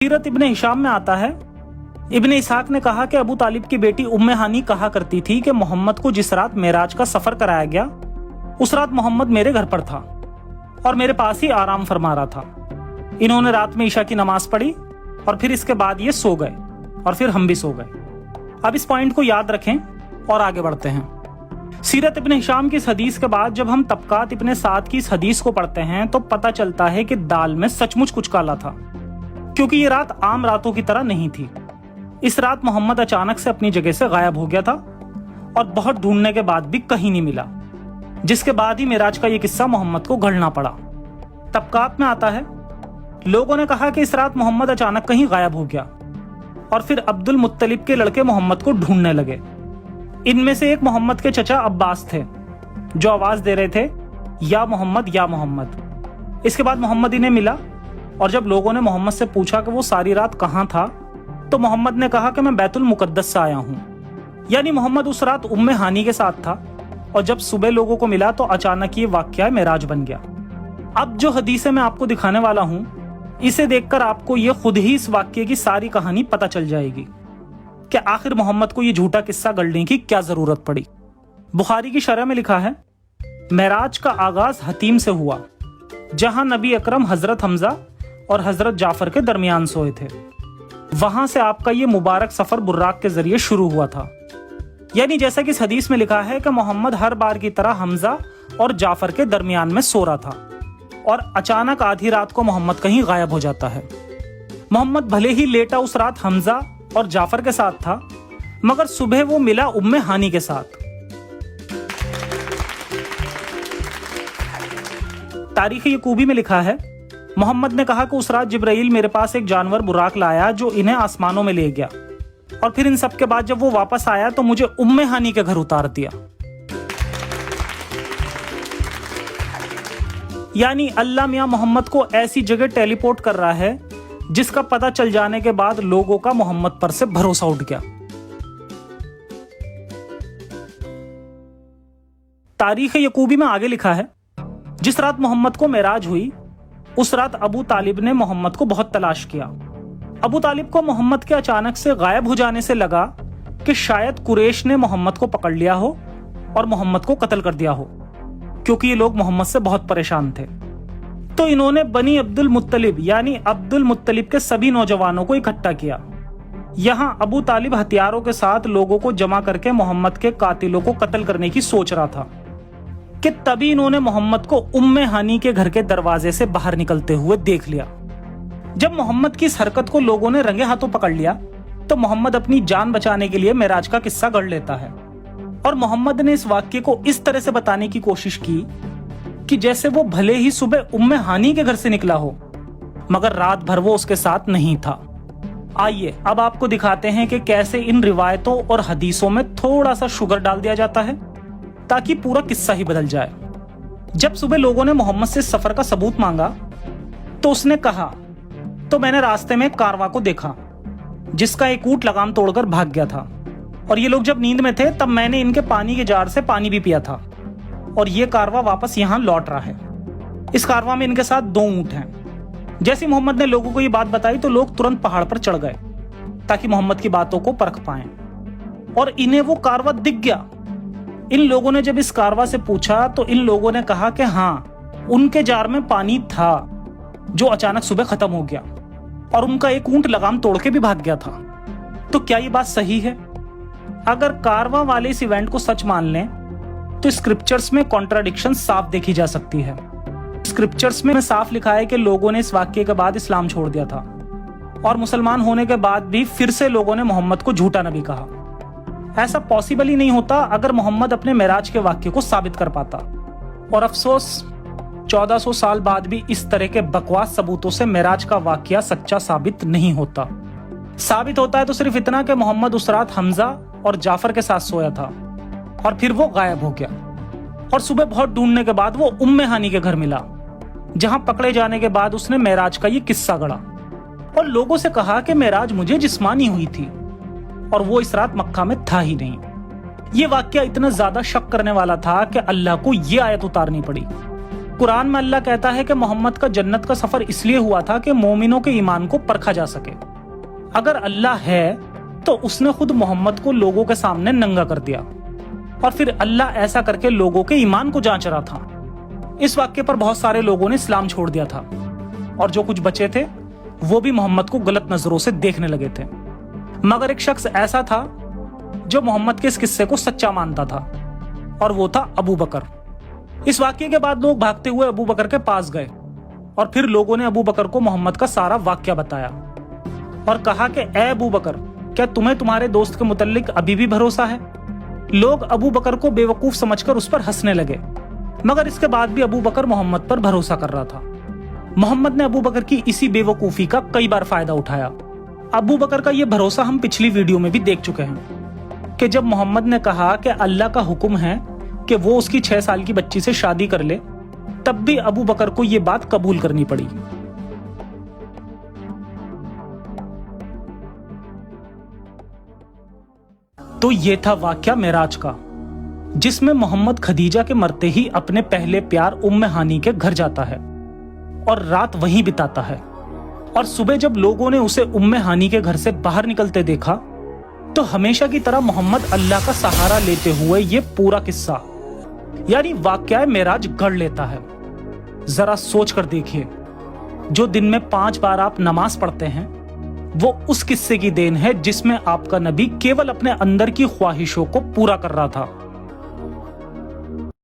सीरत इब्न हिशाम में आता है, इब्न इसाक ने कहा कि अबू तालिब की बेटी उम्मे हानी कहा करती थी कि मोहम्मद को जिस रात मेराज का सफर कराया गया उस रात मोहम्मद मेरे घर पर था और मेरे पास ही आराम फरमा रहा था। इन्होंने रात में ईशा की नमाज पढ़ी और फिर इसके बाद ये सो गए और फिर हम भी सो गए। अब इस पॉइंट को याद रखें और आगे बढ़ते हैं। सीरत इब्न हिशाम की इस हदीस के बाद जब हम तबकात इब्न साद की इस हदीस को पढ़ते हैं तो पता चलता है कि दाल में सचमुच कुछ काला था, क्योंकि ये रात आम रातों की तरह नहीं थी। इस रात मोहम्मद अचानक से अपनी जगह से गायब हो गया था और बहुत ढूंढने के बाद भी कहीं नहीं मिला, जिसके बाद ही मेराज का ये किस्सा मोहम्मद को गढ़ना पड़ा। तबकात में आता है, लोगों ने कहा कि इस रात मोहम्मद अचानक कहीं गायब हो गया और फिर अब्दुल मुत्तलिब के लड़के मोहम्मद को ढूंढने लगे। इनमें से एक मोहम्मद के चचा अब्बास थे जो आवाज दे रहे थे, या मोहम्मद या मोहम्मद। इसके बाद मोहम्मद इन्हें मिला और जब लोगों ने मोहम्मद से पूछा कि वो सारी रात कहाँ था तो मोहम्मद ने कहा कि मैं बैतुल मुकद्दस से आया हूँ। यानी मोहम्मद उस रात उम्मे हानी के साथ था और जब सुबह लोगों को मिला तो अचानक ये वाकया मेराज बन गया। अब जो हदीसें मैं आपको दिखाने वाला हूँ इसे देखकर आपको ये खुद ही इस वाक्य की सारी कहानी पता चल जाएगी कि आखिर मोहम्मद को ये झूठा किस्सा गढ़ने की क्या जरूरत पड़ी। बुखारी की शरह में लिखा है, मेराज का आगाज हतीम से हुआ जहां नबी अकरम हजरत हमजा और हजरत जाफर के दरमियान सोए थे। वहां से आपका ये मुबारक सफर बुर्राक के जरिए शुरू हुआ था। यानी जैसा कि इस हदीस में लिखा है कि मोहम्मद हर बार की तरह हमजा और जाफर के दरमियान में सो रहा था और अचानक आधी रात को मोहम्मद कहीं गायब हो जाता है। मोहम्मद भले ही लेटा उस रात हमजा और जाफर के साथ था, मगर सुबह वो मिला उम्मे हानी के साथ। तारीख यकूबी में लिखा है, मोहम्मद ने कहा कि उस रात जिब्राइल मेरे पास एक जानवर बुराक लाया जो इन्हें आसमानों में ले गया और फिर इन सब के बाद जब वो वापस आया तो मुझे उम्मे हानी के घर उतार दिया। यानी अल्लाह मियां मोहम्मद को ऐसी जगह टेलीपोर्ट कर रहा है जिसका पता चल जाने के बाद लोगों का मोहम्मद पर से भरोसा उठ गया। तारीख यकूबी में आगे लिखा है, जिस रात मोहम्मद को मेराज हुई उस रात अबू तालिब ने मोहम्मद को बहुत तलाश किया। अबू तालिब को मोहम्मद के अचानक से गायब हो जाने से लगा कि शायद कुरैश ने मोहम्मद को पकड़ लिया हो और मोहम्मद को कत्ल कर दिया हो, क्योंकि ये लोग मोहम्मद से बहुत परेशान थे। तो इन्होंने बनी अब्दुल मुत्तलिब यानी अब्दुल मुत्तलिब के सभी नौजवानों को इकट्ठा किया। यहां अबू तालिब हथियारों के साथ लोगों को जमा करके मोहम्मद के कातिलों को कत्ल करने की सोच रहा था कि तभी इन्होंने मोहम्मद को उम्मे हानी के घर के दरवाजे से बाहर निकलते हुए देख लिया। जब मोहम्मद की इस हरकत को लोगों ने रंगे हाथों पकड़ लिया तो मोहम्मद अपनी जान बचाने के लिए मेराज का किस्सा गढ़ लेता है और मोहम्मद ने इस वाक्य को इस तरह से बताने की कोशिश की कि जैसे वो भले ही सुबह उम्मे हानी के घर से निकला हो मगर रात भर वो उसके साथ नहीं था। आइए अब आपको दिखाते हैं कि कैसे इन रिवायतों और हदीसों में थोड़ा सा शुगर डाल दिया जाता है ताकि पूरा किस्सा ही बदल जाए। जब सुबह लोगों ने मोहम्मद से सफर का सबूत मांगा तो उसने कहा, तो मैंने रास्ते में एक कारवा को देखा जिसका एक ऊंट लगाम तोड़कर भाग गया था और ये लोग जब नींद में थे तब मैंने इनके पानी के जार से पानी भी पिया था और ये कारवा वापस यहाँ लौट रहा है। इस कारवा में इनके साथ 2 ऊंट हैं। जैसे मोहम्मद ने लोगों को ये बात बताई तो लोग तुरंत पहाड़ पर चढ़ गए ताकि मोहम्मद की बातों को परख पाएं और इन्हें वो कारवा दिख गया। इन लोगों ने जब इस कारवा से पूछा तो इन लोगों ने कहा कि हाँ, उनके जार में पानी था जो अचानक सुबह खत्म हो गया और उनका एक ऊंट लगाम तोड़ के भी भाग गया था। तो क्या ये बात सही है? अगर कारवा वाले इस इवेंट को सच मान लें तो स्क्रिप्चर्स में कॉन्ट्राडिक्शन साफ देखी जा सकती है। स्क्रिप्चर्स में साफ लिखा है कि लोगों ने इस वाक्य के बाद इस्लाम छोड़ दिया था और मुसलमान होने के बाद भी फिर से लोगों ने मोहम्मद को झूठा नबी कहा। ऐसा पॉसिबल ही नहीं होता अगर मोहम्मद अपने मेराज के वाक्य को साबित कर पाता। और अफसोस 1400 साल बाद भी इस तरह के बकवास सबूतों से मेराज का वाकया सच्चा साबित नहीं होता। साबित होता है तो सिर्फ इतना कि मोहम्मद उस रात हमजा और जाफर के साथ सोया था और फिर वो गायब हो गया और सुबह बहुत ढूंढने के बाद वो उम्मे हानी के घर मिला जहां पकड़े जाने के बाद उसने मेराज का ये किस्सा गढ़ा और लोगों से कहा कि मेराज मुझे जिस्मानी हुई थी और वो इस रात मक्का में था ही नहीं। ये वाकया इतना ज्यादा शक करने वाला था कि अल्लाह को ये आयत उतारनी पड़ी, कुरान में अल्लाह कहता है कि मोहम्मद का जन्नत का सफर इसलिए हुआ था कि मोमिनों के ईमान को परखा जा सके। अगर अल्लाह है तो उसने खुद मोहम्मद को लोगों के सामने नंगा कर दिया और फिर अल्लाह ऐसा करके लोगों के ईमान को जांच रहा था। इस वाक्य पर बहुत सारे लोगों ने इस्लाम छोड़ दिया था और जो कुछ बचे थे वो भी मोहम्मद को गलत नजरों से देखने लगे थे। मगर एक शख्स ऐसा था जो मोहम्मद के इस किस्से को सच्चा मानता था और वो था अबू बकर। इस वाक्य के बाद लोग भागते हुए अबू बकर के पास गए और फिर लोगों ने अबू बकर को मोहम्मद का सारा वाक्य बताया और कहा कि ए अबू बकर, क्या तुम्हें तुम्हारे दोस्त के मुतल्लिक अभी भी भरोसा है? लोग अबू बकर को बेवकूफ समझकर उस पर हंसने लगे, मगर इसके बाद भी अबू बकर मोहम्मद पर भरोसा कर रहा था। मोहम्मद ने अबू बकर की इसी बेवकूफी का कई बार फायदा उठाया। अबू बकर का यह भरोसा हम पिछली वीडियो में भी देख चुके हैं कि जब मोहम्मद ने कहा कि अल्लाह का हुक्म है कि वो उसकी 6 साल की बच्ची से शादी कर ले, तब भी अबू बकर को यह बात कबूल करनी पड़ी। तो ये था वाकया मेराज का, जिसमें मोहम्मद खदीजा के मरते ही अपने पहले प्यार उम्मे हानी के घर जाता है और रात वहीं बिताता है। और सुबह जब लोगों ने उसे उम्मे हानी के घर से बाहर निकलते देखा तो हमेशा की तरह मोहम्मद अल्लाह का सहारा लेते हुए ये पूरा किस्सा यानी वाकया मेराज गढ़ लेता है। जरा सोच कर देखिए, जो दिन में 5 बार आप नमाज पढ़ते हैं वो उस किस्से की देन है जिसमें आपका नबी केवल अपने अंदर की ख्वाहिशों को पूरा कर रहा था।